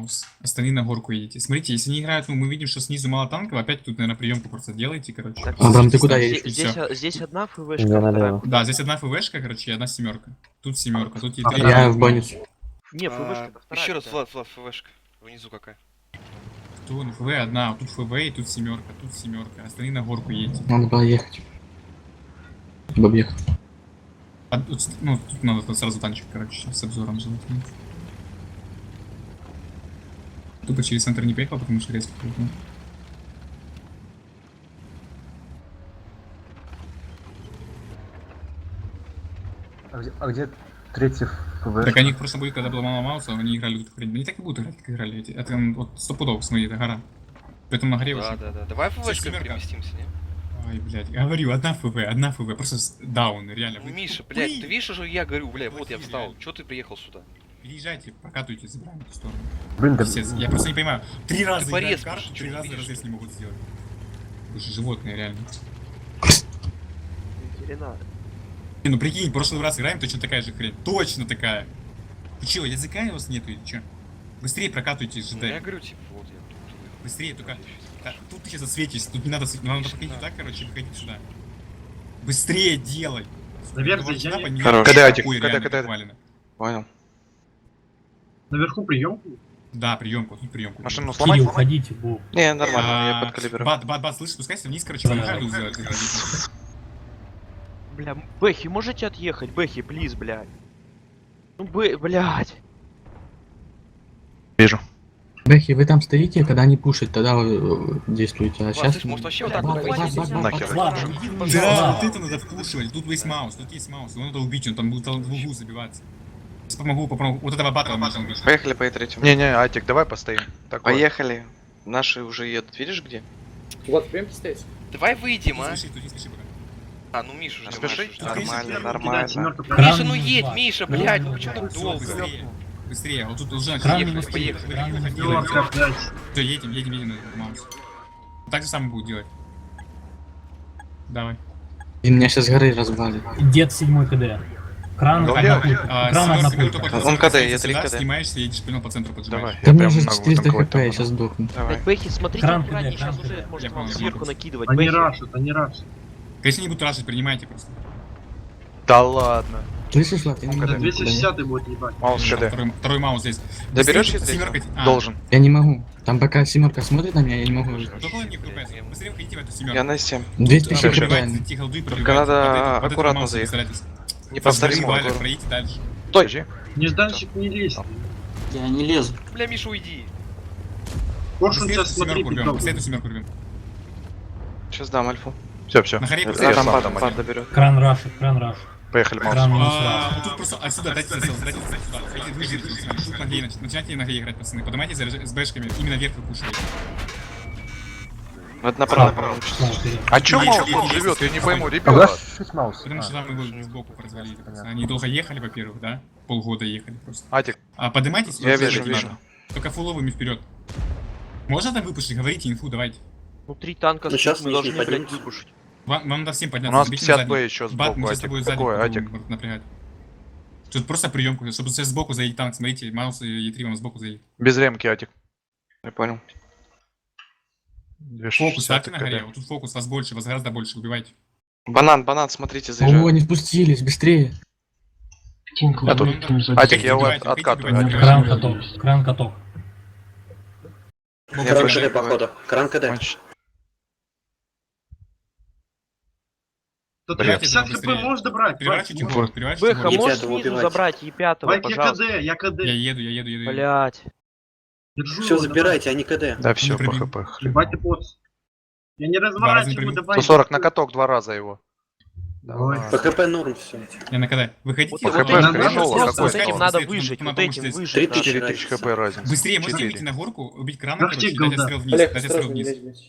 Маус. Остальные на горку едете. Смотрите, если не играют, ну, мы видим, что снизу мало танков, опять тут, наверное, приемку просто делайте, короче. Так, Абрам, ты Садитесь куда там, едешь? и всё. Здесь одна ФВшка, Я вторая налево. куда? Да, здесь одна ФВшка, короче, и одна семерка. Тут семерка, тут есть три. Я в больницу. Не, ФВшка, вторая. Еще раз, какая. Влад, ФВшка. Внизу какая? Кто? Ну, ФВ одна, а тут ФВ и тут семерка. Остальные на горку едете. Надо было ехать. Бабьех. А тут, ну, тут надо сразу танчик, короче, с обзором желательно. Тупо через центр не поехал, потому что резко поехал. А где третий ФВ? Так они в прошлом бою, когда было мало Мауса, они играли тут хрень. Они так и будут играть, как играли эти. Это вот стопудов, смотри, это гора. Поэтому на горе Да, очень... да, да. Давай ФВшкой семерка. переместимся, не? Ай, блядь, говорю, одна ФВ, просто даун, реально. Ну, Вы Миша, блядь, тупые. ты видишь, что я говорю, блядь, вот я Плохие, встал. реально. Чё ты приехал сюда? Переезжайте, прокатывайте, забираем эту сторону. Блин, да... Пиздец, я просто не понимаю. 3 раза играют порез, в карту, чё 3 не раза видишь? разрез не могут сделать. Вы же животные, реально. Ветеринар. Не, ну прикинь, в прошлый раз играем, точно такая же хрень. Точно такая. Вы чё, языка у вас нету или чё? Быстрее прокатывайте Ну, я ЖД. говорю, типа, вот я тут выехал. Быстрее, только... Да, тут ты сейчас осветишься, тут не надо светить. Надо походить так, короче, выходить сюда. Быстрее делай! Наверх Это заезжай. сюда поднимай, Хорош. такой Кадатик, реально кадатик. буквально. Понял. Наверху приемку. Да, приемку, тут приемку. Машину сломать? Кирилл, уходите, Бог. Не, нормально, я подкалибрую. Бат, слышишь, спускайся вниз, короче, Да. на харду сделать. заградить. Бля, Бэхи, можете отъехать? Бэхи, плиз, блядь. Ну, блядь. Вижу. Бэхи, вы там стоите, когда они пушат, тогда вы действуете. А Влад, сейчас... слышь, может вообще вот так Бат, вот бат, пойти? бат, бат, Нахер. бат, Да, вот это надо вкушивать. Тут есть маус, его надо убить, он там будет в углу забиваться. Сейчас попробую. Вот этого баттла можно убить. Поехали по третьему. Не-не, Атик, давай постоим. Такое. Поехали. Наши уже едут, видишь где? Вот, прям стоит. Давай выйдем, а? Тут не спеши пока. А, ну Миша ждем. Спеши. Мишу ждем. Нормально, Кидать, нормально. семерка Кран Миша, ну минус едь, два. Миша, Кран блядь, минус ну чё два. так Всё, долго? быстрее. Быстрее, вот тут уже Кран поехали, минус три, поехали. кран минус три. Пятерка опять. Все, едем на этот маус. Так же самое будет делать. Давай. И меня сейчас горы развалит. Дед 7 КД. Кран, Ну, одна я- пулька. Кран, одна пулька. Он КД, я 3 КД. Снимаешься, едешь понял, по центру поджимаешь. Давай, Да я мне прям уже могу 400 танковать хп, я там. сейчас сдохну. Давай. Блядь, Бэхи, смотрите Кран аккуратнее, кидай, сейчас кран уже кидай. может Я вам понял, сверху понял. накидывать. Они Бэхи. рашат, они рашат. Если не будут рашить, принимайте просто. Да ладно. Слышишь, Влад, я не могу. 260 будет ебать. Маус КД. Второй маус здесь. Доберешь Быстрее, я семерка. Должен. Я не могу. Там пока семерка смотрит на меня, я не могу. Только он не врубается. Быстрее входите в эту семерку. Я на 7. Тут, 200 Всё, хп. пробивайте, эти голды пробивайте. надо Под этот аккуратно маус заехать. старайтесь. Не Просто повторим валят, гору. пройдите дальше. Стой. Нежданчик не лезь. Я не лезу. Бля, Миша, уйди. Коршун Быстрее сейчас эту смотри, семерку рвем. пикал. Быстрее эту семерку рвем. Сейчас дам альфу. Все. На харе Да, быстрее. там сам бат, там бат один. доберет. Кран рашит, кран рашит. Поехали, Кран Маус. минус раз. Тут просто отсюда дайте засел, дайте сюда. Выживите, тут на гей начинайте на гей играть, пацаны. Поднимайтесь с бэшками, именно вверх вы кушаете. Вот направо. Слава, вперед. А чё Есть, Маус есть, тут есть. живет? Я не пойму, Куда ребят. шить маус? Потому что там его сбоку развалили. пацаны. Они долго ехали, во-первых, да? Полгода ехали просто. Атик, А поднимайтесь, Я уже вижу, надо. вижу. Только фуловыми вперед. Можно там выпушить? Говорите инфу, давайте. Внутри танка Ну, щас мы нижний должны, блядь, поднимемся. выпушить. Вам надо всем у подняться. нас забейте 50 сзади. Б еще Бат, сбоку, мы сейчас с Атик. тобой сзади Такое, будем Атик. напрягать. Тут просто приемку, чтобы сейчас сбоку заедет танк, смотрите, Маус и Е3 вам сбоку заедет. Без ремки, Атик. Я понял. Фокус ставьте 260 на горе, КД. вот тут фокус, вас больше, вас гораздо больше, убивайте. Банан, смотрите, О, заезжаю. они спустились, быстрее. Я тут. Атик, я его Убивайте, откатываю. убивайте, Атик. Кран каток, кран каток. Я Кран больше КД, походу. Кран КД. Конч- Тут Бред. 50 хп можешь добрать? Переворачивайте Вась, гору, переворачивайте Бэха, гору. можешь Пятого снизу убивать. забрать Е5, Вайк, я пожалуйста. КД, я КД. Я еду. Блять. Держу Все, его, забирайте, они КД. Да все, по пробил. ХП. давай. Ебать ты босс. Я не раза не разворачиваю, пробил. давай. 140 на каток 2 раза его. Давай. По ХП норм все. Я на КД. Выходите. Вот, По вот ХП этим надо надо хреново, просто, какой вот этим тон. надо Быстрее, выжить, тут на вот этим помощь выжить. 3000 надо. 4000 хп разница. Быстрее, можете 4. выйти на горку, убить крана, Ах, короче, те дать голда. отстрел вниз, Олег, дать отстрел осторожно, не вниз. лезь вместе.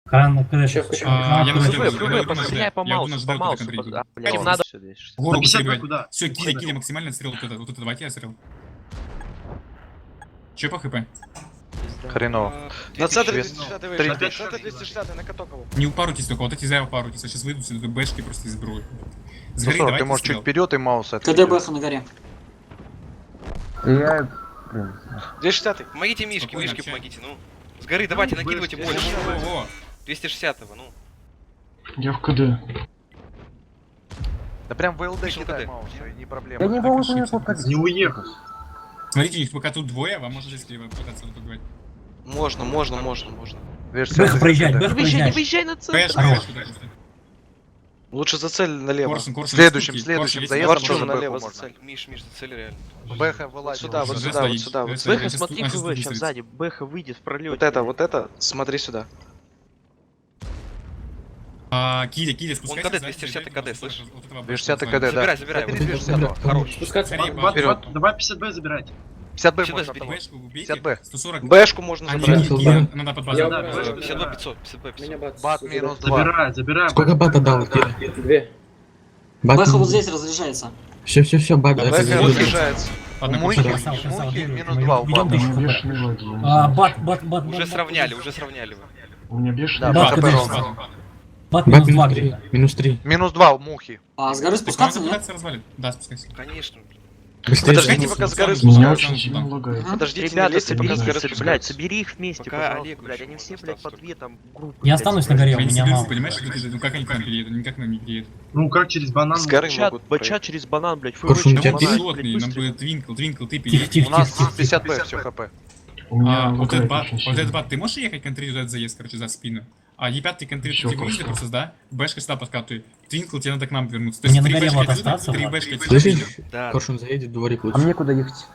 Кран КД Ща, сейчас. ща. Я на ФВ, ждал, я ФВ, буду постреляй по я буду маусу, ждал, по маусу. только контроль. Блядь, Хотя надо. Гору На 50 быстрее куда? Все, кили, максимально отстрел, вот это давайте отстрел. Че по хп? Хреново. На центре 260 260 Три. выезжай. На центре 260 на каток его. Не упарутесь только, вот эти зайва упарутесь, а сейчас выйдут сюда бэшки просто из брови. С горы 140, ты давайте можешь чуть стрел. вперед и маус КД отвлеки. Бэха на горе. Я Блин, 260-й. Помогите Мишке, Спокойно, Мишке общай. помогите, ну. С горы давайте, накидывайте Бэш, больше. Во-во-во. 260-го, ну. Я в КД. Да прям ВЛД Вышел кидай КД. Мауса, и не я проблема. не так могу ошибся. попасть. Не уехал. Смотрите, у них пока тут двое, вам можно здесь слева пытаться отбегать. Можно. Бэха проезжать, Не Бэха выезжай, не проезжать. выезжай на центр. Пэш, Хорош. пэш, пэш, пэш. Лучше зацель налево. Коршун, коршун. Следующим, штуки, следующим коршун, заездом есть Коршун тоже налево Бэху можно. зацель. Миш, зацели реально. Бэха вылазит. сюда, вот Уже сюда, вот стоит, сюда, уже вот стоит. Бэха, Я сейчас смотри, тут- я ФВ, сейчас сейчас тут сзади. Бэха, выйдет в пролете. Вот это, смотри сюда. Киля, спускайся. КД, сзади, 260 сзади, КД, вот слышишь? вот этого 260 бэша, КД, да. Забирай, Забери 260. Хорош. Смотри, Вперед. Давай 50Б забирать. 50Б Сюда можно. сбить. Бэшку убейте. 50Б. 140. Бэшку можно Они забрать. Cancel, Киля, да? надо под базу. Да, 52 500, 52 500. Бат минус 2. Забирай. Сколько бата дал? Кира? Бат Бэха минус- вот здесь разряжается. Все, бат. Да, это Бэха заберу. разряжается. Ладно, Мухи, коршун. Красава, красава, мухи делай. минус Мы 2 у ведем бата. тысячу. Бат. Уже сравняли, уже сравняли. У меня Да, бешеный. Бат, БХП КД. ровно. Бат Бат минус 2 минус 3. где-то. Минус 3. Минус 2 у мухи. А с горы Так, спускаться, надо нет? пытаться развалить. Да, спускайся. Конечно. Быстрее. Подождите, спускайся. пока с горы Меня спускаются. очень сильно лагает. Подождите, не Ребята, лезьте, пока с горы соберитесь, блядь, спускаются. собери их вместе, Пока пожалуйста, Олег блядь, еще они все, остался блядь, по только. две там группы. Я блядь, останусь на горе, у Они меня себе мало. понимаешь, что ты- ну как они к нам переедут? Никак к нам не переедут. Ну как через банан? С горы Бачат, могут бачат через банан, блядь, Коршун, через у тебя Да банан, он пишет? блядь, пилотный, нам быстрее. будет твинкл, ты Тихо, переедешь. тихо, У нас тихо, тихо. 50Б все хп. У меня Вот этот лагает бат, очень вот этот сильно. бат, ты можешь ехать контрить вот этот заезд, короче, за спину? А Е5 ты контрить Ещё эти выезды просто. просто, да? Бэшка сюда подкатывай. Твинкл, тебе надо к нам вернуться. То Мне есть на три горе бэшки вот отсюда, остаться, три Влад. бэшки отсюда. Слышишь? Да. Коршун заедет, дворик А лучше. мне куда ехать?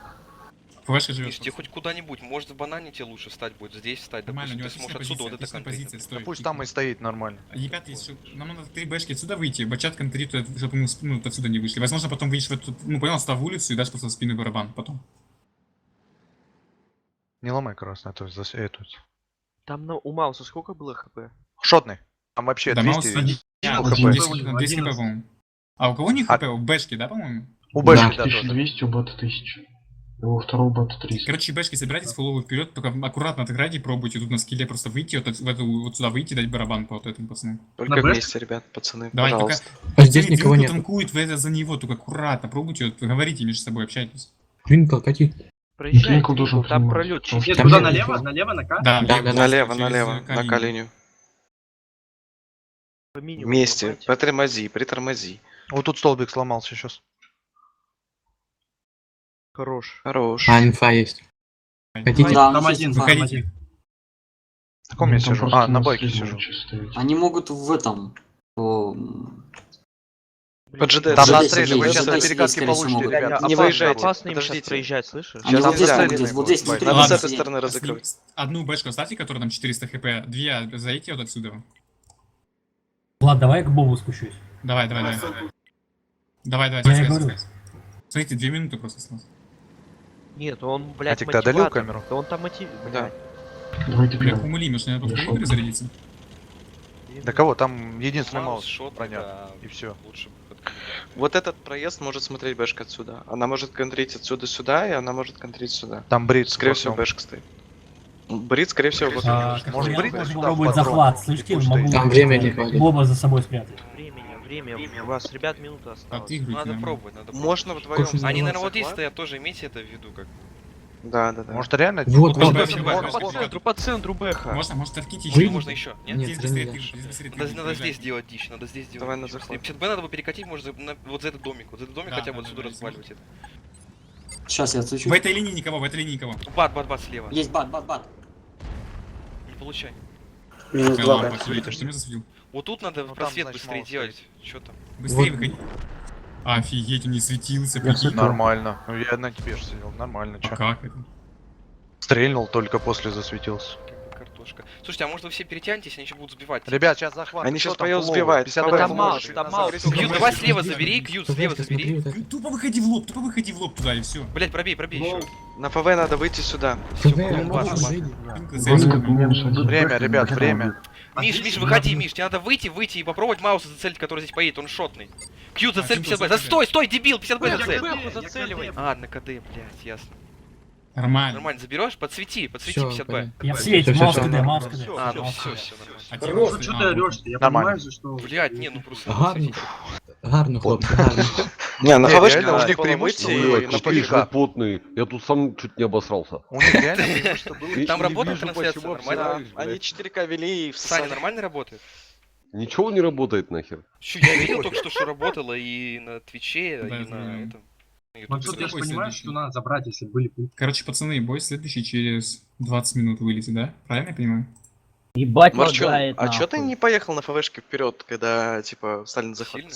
ФВшка Миш, живет. тебе хоть куда-нибудь, может в банане тебе лучше встать будет, здесь встать, Нормально, у допустим, него ты сможешь отличная отсюда вот позиция, это отличная контрить. позиция, стой. Пусть там и стоит нормально. Е5 есть, нам надо три бэшки отсюда выйти, бачат контрит, чтобы мы ну, отсюда не вышли. Возможно, потом выйдешь в эту, ну понял, став улицу и дашь просто в спину барабан потом. Не ломай красный, а то эту. Там у Мауса сколько было хп? Шотный. Там вообще Да, 200. Маус 200 хп, по-моему. А у кого не хп? У бэшки, да, по-моему? У Бэшки, да, тоже. 1200, у бата 1000. И у второго бата 300. Короче, бэшки собирайтесь фуловый вперед, только аккуратно отыграйте и пробуйте тут на скилле просто выйти, в эту, вот сюда выйти, дать барабан по вот этому пацану. Только На бэшке? вместе, ребят, пацаны, Давай, пожалуйста. А здесь никого нет. танкует, вы это за него, только аккуратно пробуйте, вот, говорите между собой, общайтесь. Твинкл, кати. Проезжай, Твинкл должен там принимать. пролет чуть. Нет, Там куда нет налево? ничего. Налево, на К? Да, Да, да, Налево, через на колени. по минимуму Вместе, ломать. притормози. Вот тут столбик сломался сейчас. Хорош. Хорош. А, инфа есть. Хотите? Да, у Там них есть один, инфа. Выходите. В каком я Ну, там сижу? просто А, на нас байке лишь сижу. лучше стоять. Они могут в этом... Под ЖД. Там Забей, на стреле, вы забей, сейчас забей, перекатки скорее всего, получите, могут. ребят. Не Опасно, выезжайте, опасно им подождите. сейчас проезжать, слышишь? Они вот здесь нельзя. могут, вот здесь внутри Надо будут с этой сидеть. стороны разыгрывать. Одну бэшку оставьте, которая там 400 хп, две заедьте вот отсюда. Влад, давай я к Бобу спущусь. Давай. Давай, Я и связь. говорю. Смотрите, 2 минуты просто осталось. Нет, он, блядь, Атик, ты одолел мотиватор. камеру? Да он там мотив... Да. Давайте Бля, первым. кумули, может, мне надо Хорошо. зарядиться? Да кого? Там единственный маус шот, броня. да, И все. лучше бы Вот этот проезд может смотреть бэшка отсюда. Она может контрить отсюда сюда, и она может контрить сюда. Там брит. Скорее всего, бэшка стоит. Брит, скорее всего, вот Может, Я брить могу сюда попробовать в патрон? захват, слышите? Пусть Могу стоит. Там время не хватит. Боба за собой спрятать. Время. У вас, ребят, минута осталась. Отыгрывайте. Надо нормально. пробовать, надо пробовать. Можно вдвоем. Коршун Они, Ну, наверное, вот здесь захват. стоят, тоже имейте это в виду, как. Да. Может, реально? Вот, Вот, вот. вот. По центру Бэха. Можно откиньте Вы- еще. Можно еще? Нет? Нет, Здесь зря быстрее, не здесь быстрее. Надо здесь делать дичь, надо здесь делать. Давай на дичь захват. быстрее. 50Б надо бы перекатить, может, вот за этот домик. Вот за этот домик Да, хотя бы да, отсюда да, разваливать это. Сейчас я отсучу. В этой линии никого, Бат слева. Есть бат. Не получай. Минус Ой, 2, ладно, да. посмотри, ты что меня засветил? Вот тут надо Ну, там, просвет значит, быстрее маус делать. Что там? Быстрее Вот. выходи. Офигеть, он не светился, Я прикинь. всё- Нормально. Ну, я на тебе же сидел. Нормально, А чё. как это? Стрельнул, только после засветился. Как бы картошка. Слушайте, а может вы все перетянетесь, они еще будут сбивать? Ребят, сейчас захват. Они Кто сейчас там поел фуловый? сбивают. 50 Давай, бэков там можешь? маус, там маус. Кьют, Давай, давай смотри, слева смотри, забери, Кьют, слева забери. Тупо выходи в лоб туда и все. Блять, пробей еще. На ПВ надо выйти сюда. ТВ, потом ну, баш, уже- Банк минус 1. Время, ребят, время. Миш, выходи, Миш, тебе надо выйти и попробовать Мауса зацелить, который здесь поедет, он шотный. Кьют, зацель Кьют, 50Б. зацель. Стой, дебил, 50Б зацель. Бэху зацеливай. А, на КД, блять, ясно. Нормально. Нормально, заберешь? Подсвети Всё, 50Б. понятно. Я в свете, Всё, маус всё, КД, всё. маус КД. А, ну Маус все, КД. нормально. А Хорош, тебе- что ты орешь? Я Нормально. понимаю же, что... Блять, не, ну просто. Гарно. Гарно, хлопці, гарно. Не, на Не, ФВшке реально, у можно них было преимущество выйти было и на четыре полигон. га. потный. Я тут сам чуть не обосрался. У них реально преимущество было. Там не работает вижу, трансляция, почему нормально? обсираешь, Они блядь. 4К вели и в Саня, нормально работает? Ничего не работает нахер. Чё, я видел только что работало и на Твиче, Да, и знаю. на этом. на Ну Ютубе. тут я же Какой понимаю, следующий? что надо забрать, если были пути. Короче, пацаны, бой следующий через 20 минут вылетит, да? Правильно я понимаю? Ебать Марчон, а чё ты не поехал на ФВшке вперед, когда, типа, Сталин Сильно?